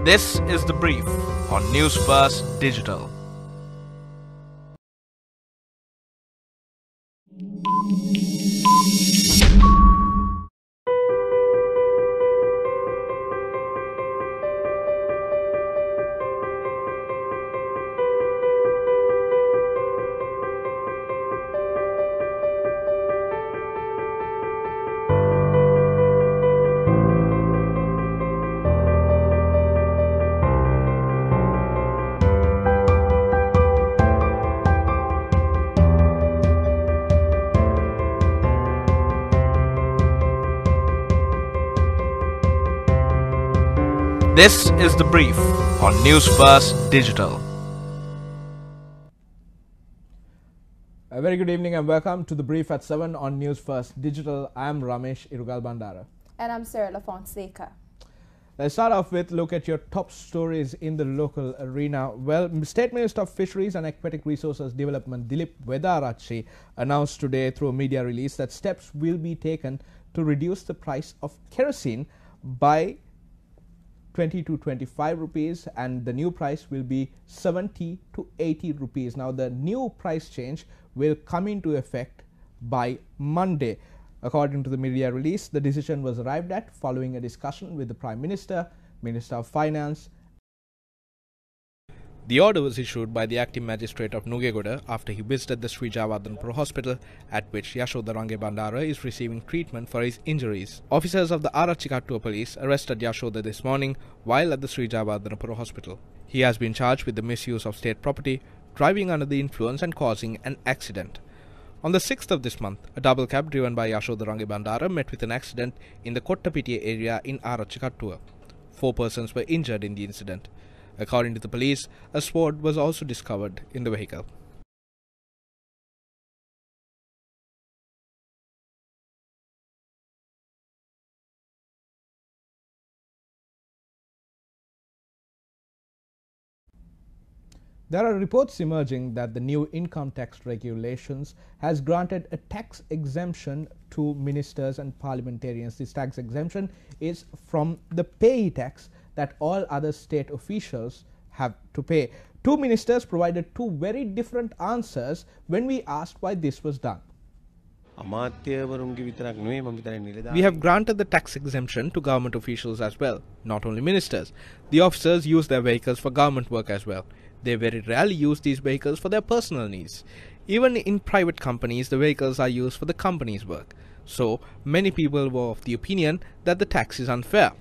This is the brief on Newsfirst Digital. This is the brief on Newsfirst Digital. A very good evening and welcome to the brief at 7 on Newsfirst Digital. I am Ramesh, Irugalbandara. And I'm Serala, Fonseka. Let's start off with look at your top stories in the local arena. Well, State Minister of Fisheries and Aquatic Resources Development Dilip Vedarachi announced today through a media release that steps will be taken to reduce the price of kerosene by 20 to 25 rupees, and the new price will be 70 to 80 rupees. Now, the new price change will come into effect by Monday. According to the media release, the decision was arrived at following a discussion with the Prime Minister, Minister of Finance. The order was issued by the acting magistrate of Nugegoda after he visited the Sri Javadhanpura hospital, at which Irugalbandara is receiving treatment for his injuries. Officers of the Arachikattua police arrested Yashoda this morning while at the Sri Javadhanpura hospital. He has been charged with the misuse of state property, driving under the influence and causing an accident. On the 6th of this month, a double cab driven by Yashoda Rangabandara met with an accident in the Kottapitiya area in Arachikattua. 4 persons were injured in the incident. According to the police, a sword was also discovered in the vehicle. There are reports emerging that the new income tax regulations has granted a tax exemption to ministers and parliamentarians. This tax exemption is from the payee tax that all other state officials have to pay. 2 ministers provided 2 very different answers when we asked why this was done. We have granted the tax exemption to government officials as well, not only ministers. The officers use their vehicles for government work as well. They very rarely use these vehicles for their personal needs. Even in private companies, the vehicles are used for the company's work. So, many people were of the opinion that the tax is unfair.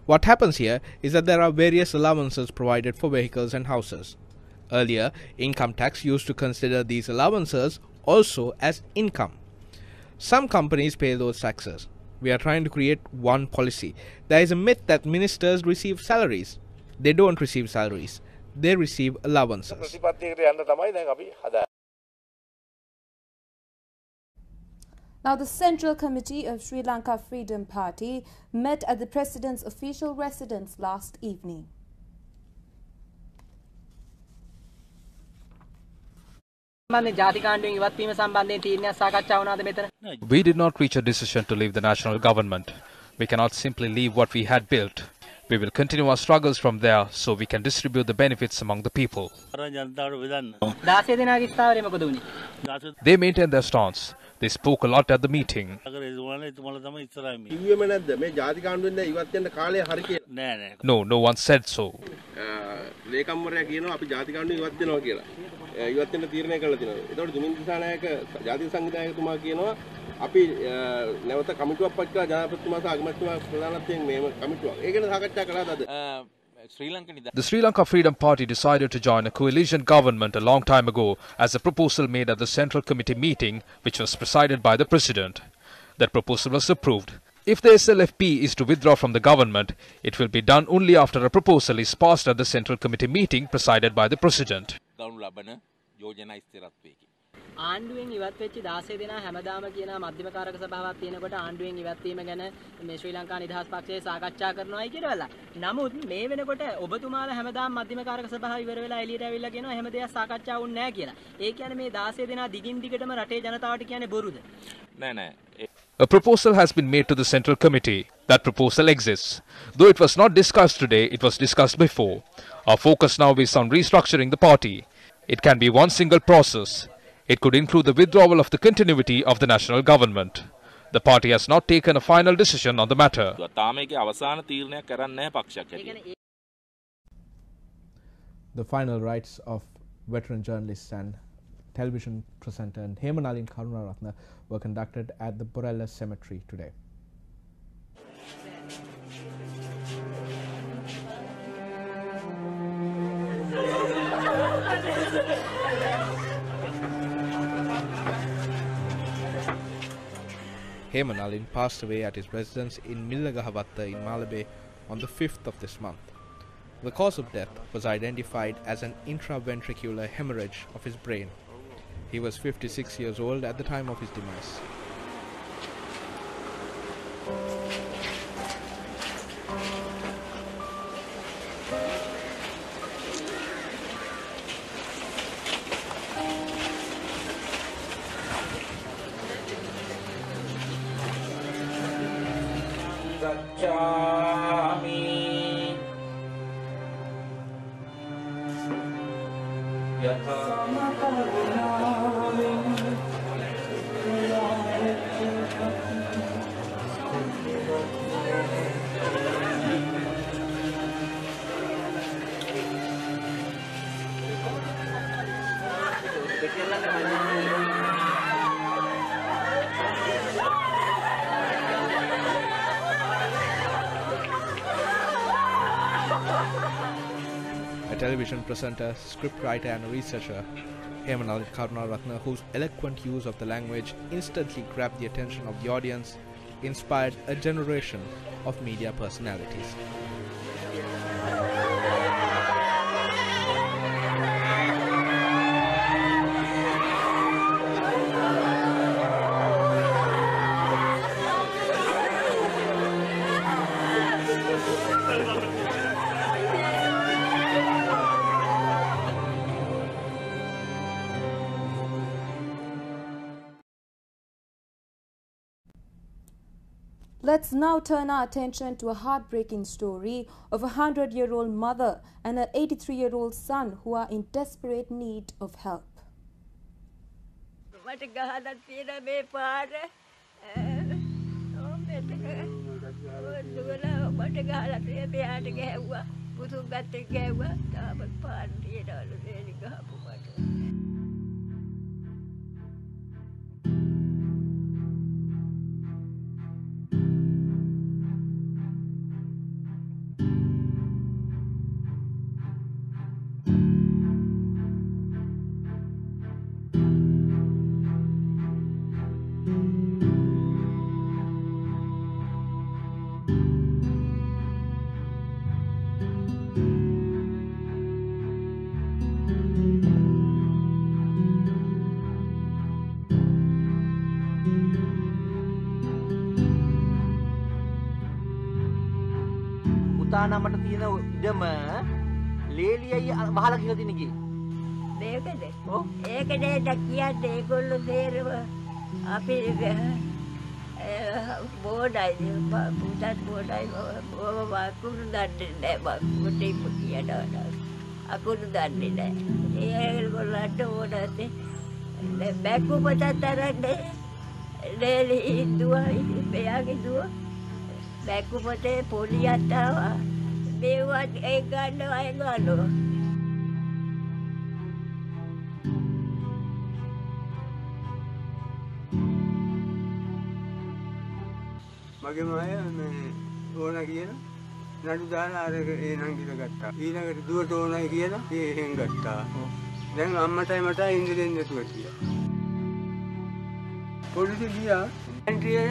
What happens here is that there are various allowances provided for vehicles and houses. Earlier, income tax used to consider these allowances also as income. Some companies pay those taxes. We are trying to create one policy. There is a myth that ministers receive salaries. They don't receive salaries. They receive allowances. Now, the Central Committee of Sri Lanka Freedom Party met at the President's official residence last evening. We did not reach a decision to leave the national government. We cannot simply leave what we had built. We will continue our struggles from there so we can distribute the benefits among the people. They maintained their stance. They spoke a lot at the meeting. No, no one said so. The Sri Lanka Freedom Party decided to join a coalition government a long time ago as a proposal made at the Central Committee meeting, which was presided by the President. That proposal was approved. If the SLFP is to withdraw from the government, it will be done only after a proposal is passed at the Central Committee meeting presided by the President. ආණ්ඩුවෙන් ඉවත් වෙච්ච 16 දෙනා හැමදාම කියන මධ්‍යම කාරක සභාවක් තියෙනකොට ආණ්ඩුවෙන් ඉවත් වීම ගැන මේ ශ්‍රී ලංකා නිදහස් පක්ෂයේ සාකච්ඡා කරනවායි කියලාලා. නමුත් මේ වෙනකොට ඔබතුමාලා හැමදාම මධ්‍යම කාරක සභාව ඉවර වෙලා එළියට ඇවිල්ලා කියනවා එහෙම දෙයක් සාකච්ඡා වුන්නේ නැහැ කියලා. ඒ කියන්නේ මේ 16 දෙනා දිගින් දිගටම රටේ ජනතාවට කියන්නේ බොරුද? නෑ නෑ. A proposal has been made to the Central Committee. That proposal exists. Though it was not discussed today, it was discussed before. Our focus now is on restructuring the party. It can be one single process. It could include the withdrawal of the continuity of the national government. The party has not taken a final decision on the matter. The final rites of veteran journalist and television presenter and Hemanalin Karunaratne were conducted at the Borella Cemetery today. Hemanalin passed away at his residence in Millagahavatta in Malabe on the 5th of this month. The cause of death was identified as an intraventricular hemorrhage of his brain. He was 56 years old at the time of his demise. A television presenter, scriptwriter and researcher, Hemanalin Karunaratne, whose eloquent use of the language instantly grabbed the attention of the audience, inspired a generation of media personalities. Let's now turn our attention to a heartbreaking story of a 100-year-old mother and an 83-year-old son who are in desperate need of help. මට තියෙන ඉඩම ලේලියයි වහලා කියලා තියෙන කී මේකද ඒකද කියන්නේ ඒගොල්ලෝ තේරෙව අපි බෝඩයි පුතත් බෝඩයි වකුණු දන්නේ නැහැ වකුණු කියනවා අකුණු දන්නේ නැහැ ඒගොල්ලන්ට ඕනත් බැක්කු පොතත් අරන්නේ ලේලි දුවයි මෙයාගේ දුව බැක්කු පොතේ පොලියට ආවා මේවත් ඒ ගන්නවා එනවා මගේ මාය ඕන කියන නඩු දාලා අර ඒ නංගිට ගත්තා. ඊළඟට දුවට ඕනයි කියලා ඒ එහෙන් ගත්තා. දැන් අම්මටයි මටයි ඉන්දිරෙන් නැතුව කියලා. පොලිසිය ගියා. ඇන්ට්‍රිය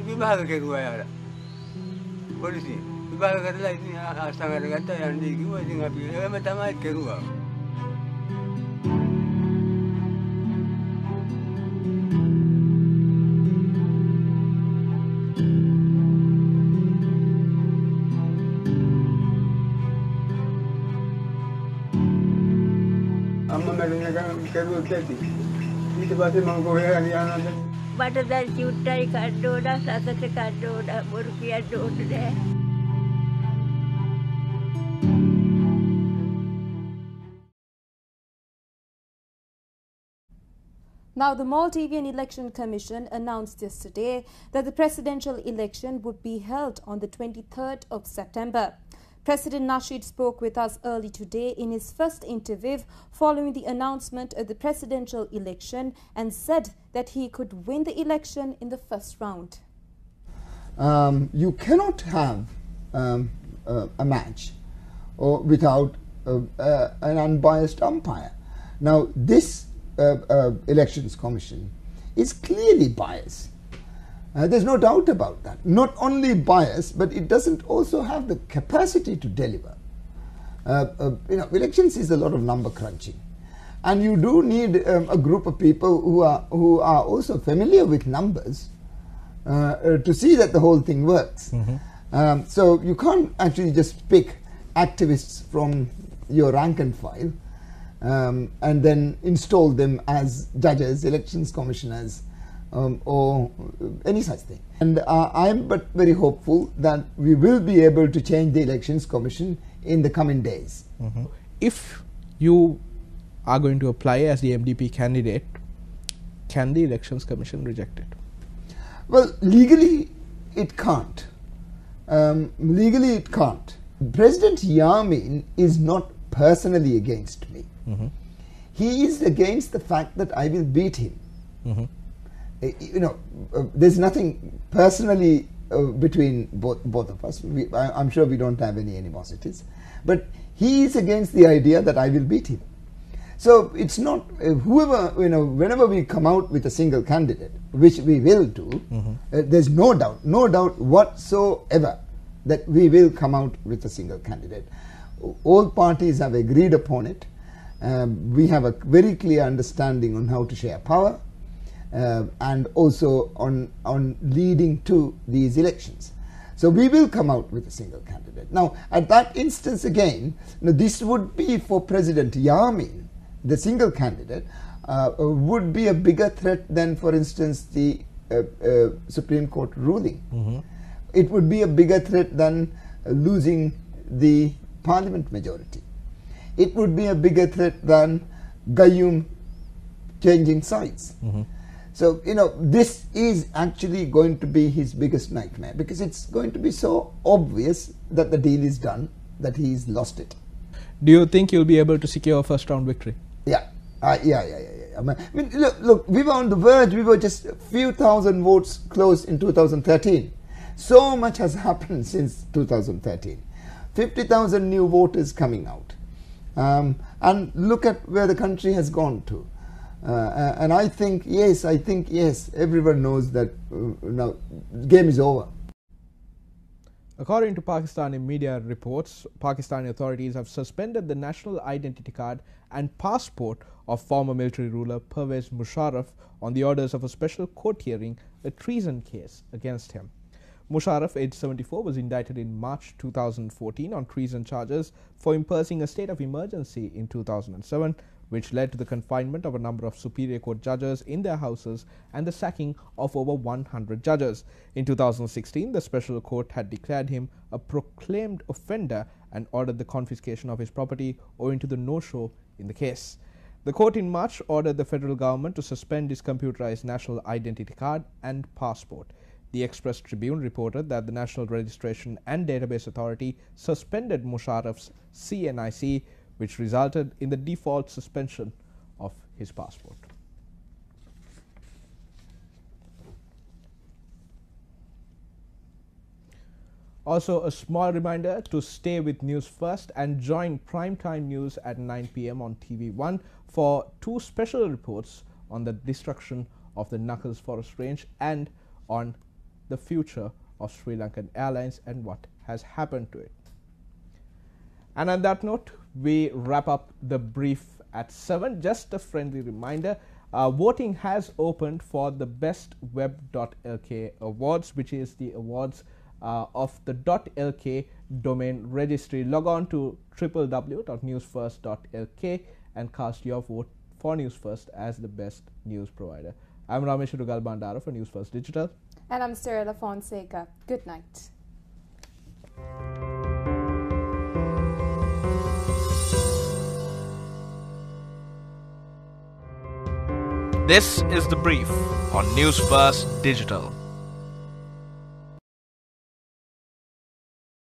විභාග කෙරුවා යාර. පොලිසිය විභාග කරලා ඉතින් ආස්තංගට ගත්තා යන්නේ කිව්වා. ඉතින් අපි එහෙම තමයි කෙරුවා. අම්මා මැරුණා කෙරුවා කැටි. ඊට පස්සේ මම කොහේ හරි යනවා මට දැන් චුට්ටයි කන්න ඕන, රසට කන්න ඕන, බොරු කියන්න ඕන නෑ. Now, the Maldivian Election Commission announced yesterday that the presidential election would be held on the 23rd of September. President Nasheed spoke with us early today in his first interview following the announcement of the presidential election and said that he could win the election in the first round. You cannot have a match without an unbiased umpire. Now, this Elections Commission is clearly biased. There's no doubt about that. Not only biased, but it doesn't also have the capacity to deliver. Elections is a lot of number crunching, and you do need a group of people who are also familiar with numbers to see that the whole thing works. Mm-hmm. So you can't actually just pick activists from your rank and file and then install them as judges, elections commissioners, or any such thing. And I am but very hopeful that we will be able to change the Elections Commission in the coming days. Mm-hmm. If you are going to apply as the MDP candidate, can the Elections Commission reject it? Well, legally it can't. Legally it can't. President Yamin is not personally against me. Mm-hmm. He is against the fact that I will beat him. Mm-hmm. There's nothing personally between both of us. I'm sure we don't have any animosities. But he is against the idea that I will beat him. So it's not whenever we come out with a single candidate, which we will do, mm-hmm. There's no doubt whatsoever that we will come out with a single candidate. All parties have agreed upon it. We have a very clear understanding on how to share power and also on leading to these elections. So we will come out with a single candidate. Now, at that instance again, this would be for President Yamin, the single candidate, would be a bigger threat than, for instance, the Supreme Court ruling. Mm-hmm. It would be a bigger threat than losing the parliament majority. It would be a bigger threat than Gayoom changing sides. Mm-hmm. So, this is actually going to be his biggest nightmare, because it's going to be so obvious that the deal is done, that he's lost it. Do you think you'll be able to secure a first round victory? Yeah. I mean, look, we were on the verge. We were just a few thousand votes close in 2013. So much has happened since 2013. 50,000 new voters coming out. And look at where the country has gone to. And I think yes, everyone knows that now the game is over. According to Pakistani media reports, Pakistani authorities have suspended the national identity card and passport of former military ruler Pervez Musharraf on the orders of a special court hearing a treason case against him. Musharraf, aged 74, was indicted in March 2014 on treason charges for imposing a state of emergency in 2007, which led to the confinement of a number of Superior Court judges in their houses and the sacking of over 100 judges. In 2016, the Special Court had declared him a proclaimed offender and ordered the confiscation of his property owing to the no-show in the case. The court in March ordered the federal government to suspend his computerized national identity card and passport. The Express Tribune reported that the National Registration and Database Authority suspended Musharraf's CNIC, which resulted in the default suspension of his passport. Also, a small reminder to stay with News First and join Primetime News at 9 p.m. on TV1 for 2 special reports on the destruction of the Knuckles Forest Range and on the future of Sri Lankan Airlines and what has happened to it. And on that note, we wrap up the brief at 7. Just a friendly reminder, voting has opened for the Best Web.lk Awards, which is the awards of the .lk domain registry. Log on to www.newsfirst.lk and cast your vote for News First as the best news provider. I'm Ramesh Irugalbandara for Newsfirst Digital. And I'm Serala Fonseka. Good night. This is the brief on Newsfirst Digital.